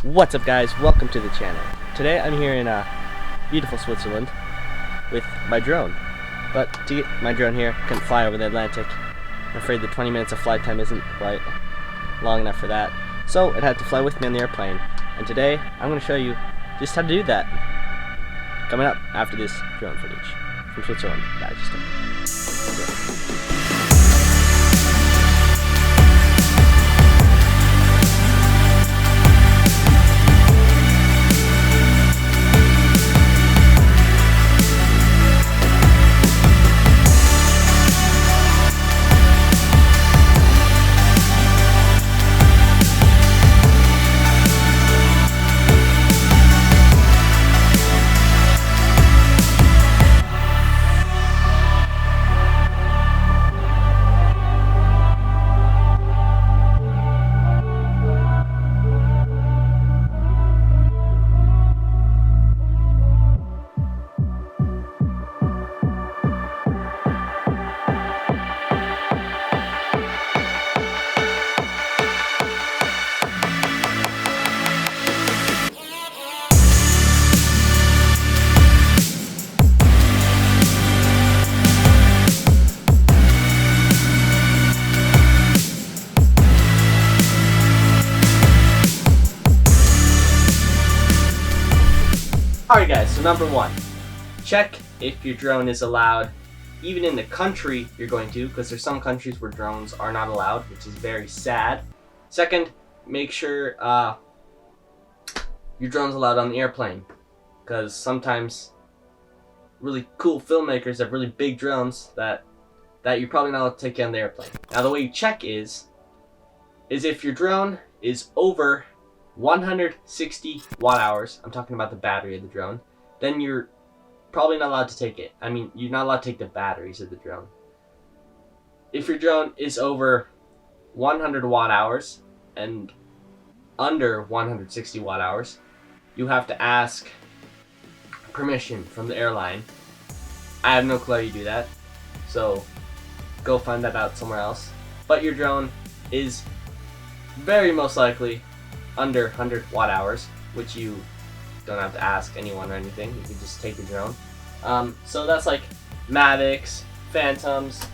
What's up, guys? Welcome to the channel. Today I'm here in beautiful Switzerland with my drone. But to get my drone here, couldn't fly over the Atlantic. I'm afraid the 20 minutes of flight time isn't quite long enough for that. So it had to fly with me on the airplane. And today I'm going to show you just how to do that. Coming up after this drone footage from Switzerland that I just took. Alright guys, so number one, check if your drone is allowed even in the country you're going to, because there's some countries where drones are not allowed, which is very sad. Second, make sure your drone's allowed on the airplane, because sometimes really cool filmmakers have really big drones that you're probably not allowed to take on the airplane. Now the way you check is if your drone is over 160 watt hours, I'm talking about the battery of the drone, then you're probably not allowed to take it. I mean, you're not allowed to take the batteries of the drone. If your drone is over 100 watt hours and under 160 watt hours, you have to ask permission from the airline. I have no clue how you do that, so go find that out somewhere else. But your drone is very most likely under 100 watt hours, which you don't have to ask anyone or anything. You can just take the drone. So that's like Mavics, Phantoms.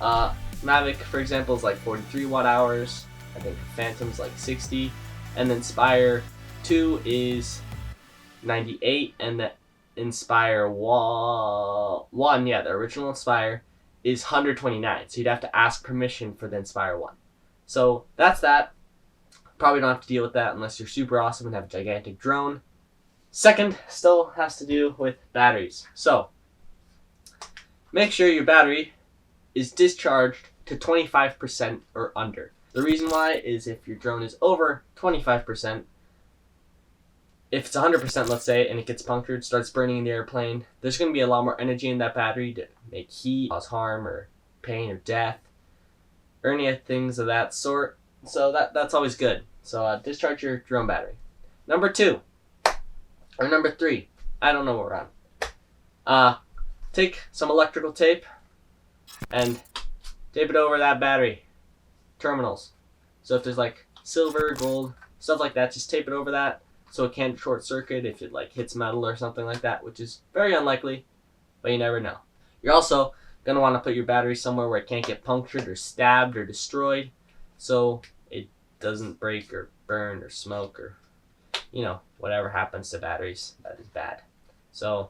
Mavic, for example, is like 43 watt hours. I think Phantom's like 60. And then Spire 2 is 98. And the Inspire 1, yeah, the original Inspire, is 129. So you'd have to ask permission for the Inspire 1. So that's that. Probably don't have to deal with that unless you're super awesome and have a gigantic drone. Second, still has to do with batteries. So, make sure your battery is discharged to 25% or under. The reason why is if your drone is over 25%, if it's 100%, let's say, and it gets punctured, starts burning in the airplane, there's going to be a lot more energy in that battery to make heat, cause harm, or pain, or death, or any things of that sort. So that's always good. So discharge your drone battery. Number 2, or number 3, I don't know what we're on. Take some electrical tape and tape it over that battery terminals. So if there's like silver, gold, stuff like that, just tape it over that so it can't short circuit if it like hits metal or something like that, which is very unlikely, but you never know. You're also gonna want to put your battery somewhere where it can't get punctured or stabbed or destroyed, so it doesn't break or burn or smoke or, you know, whatever happens to batteries that is bad. So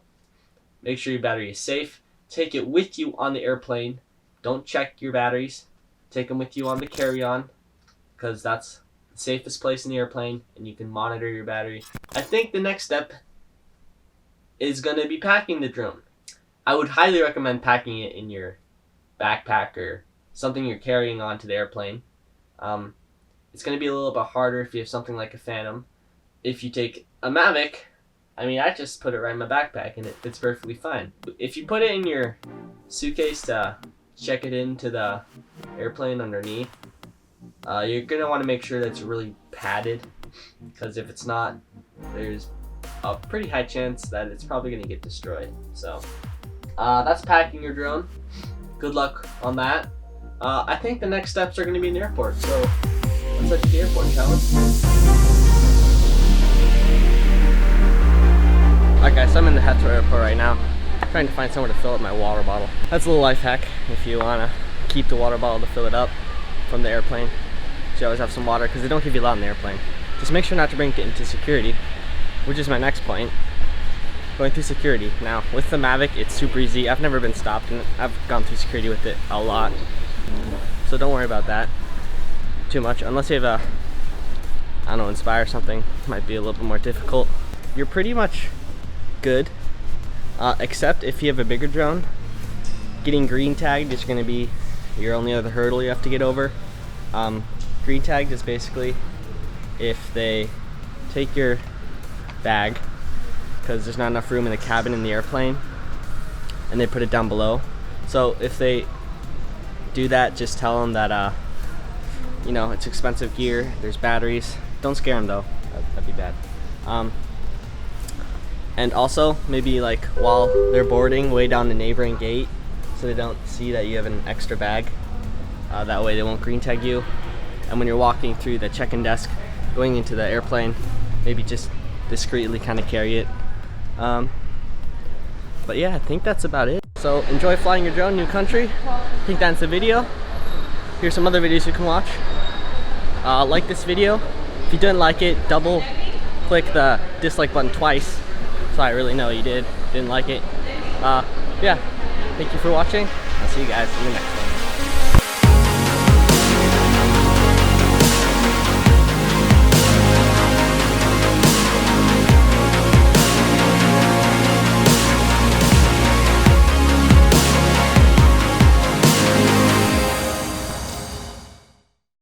make sure your battery is safe. Take it with you on the airplane. Don't check your batteries. Take them with you on the carry-on, because that's the safest place in the airplane and you can monitor your battery. I think the next step is going to be packing the drone. I would highly recommend packing it in your backpack or something you're carrying onto the airplane. It's going to be a little bit harder if you have something like a Phantom. If you take a Mavic, I mean, I just put it right in my backpack and it fits perfectly fine. If you put it in your suitcase to check it into the airplane underneath, you're going to want to make sure that it's really padded, because if it's not, there's a pretty high chance that it's probably going to get destroyed. So that's packing your drone. Good luck on that. I think the next steps are going to be in the airport, so let's head to the airport, shall we? Heathrow Airport right now, trying to find somewhere to fill up my water bottle. That's a little life hack if you wanna keep the water bottle to fill it up from the airplane. So you always have some water, because they don't give you a lot in the airplane. Just make sure not to bring it into security, which is my next point. Going through security. Now, with the Mavic, it's super easy. I've never been stopped, and I've gone through security with it a lot. So don't worry about that too much, unless you have a, I don't know, Inspire or something. It might be a little bit more difficult. You're pretty much good, except if you have a bigger drone. Getting green tagged is going to be your only other hurdle you have to get over. Green tagged is basically if they take your bag, because there's not enough room in the cabin in the airplane, and they put it down below. So if they do that, just tell them that you know, it's expensive gear, there's batteries. Don't scare them though, that'd be bad. And also maybe like while they're boarding, way down the neighboring gate, so they don't see that you have an extra bag. That way they won't green tag you. And when you're walking through the check-in desk going into the airplane, maybe just discreetly kind of carry it. But yeah, I think that's about it. So enjoy flying your drone, new country. I think that's the video. Here's some other videos you can watch. Like this video. If you didn't like it, double click the dislike button twice, so I really know you didn't like it. Yeah, thank you for watching. I'll see you guys in the next one.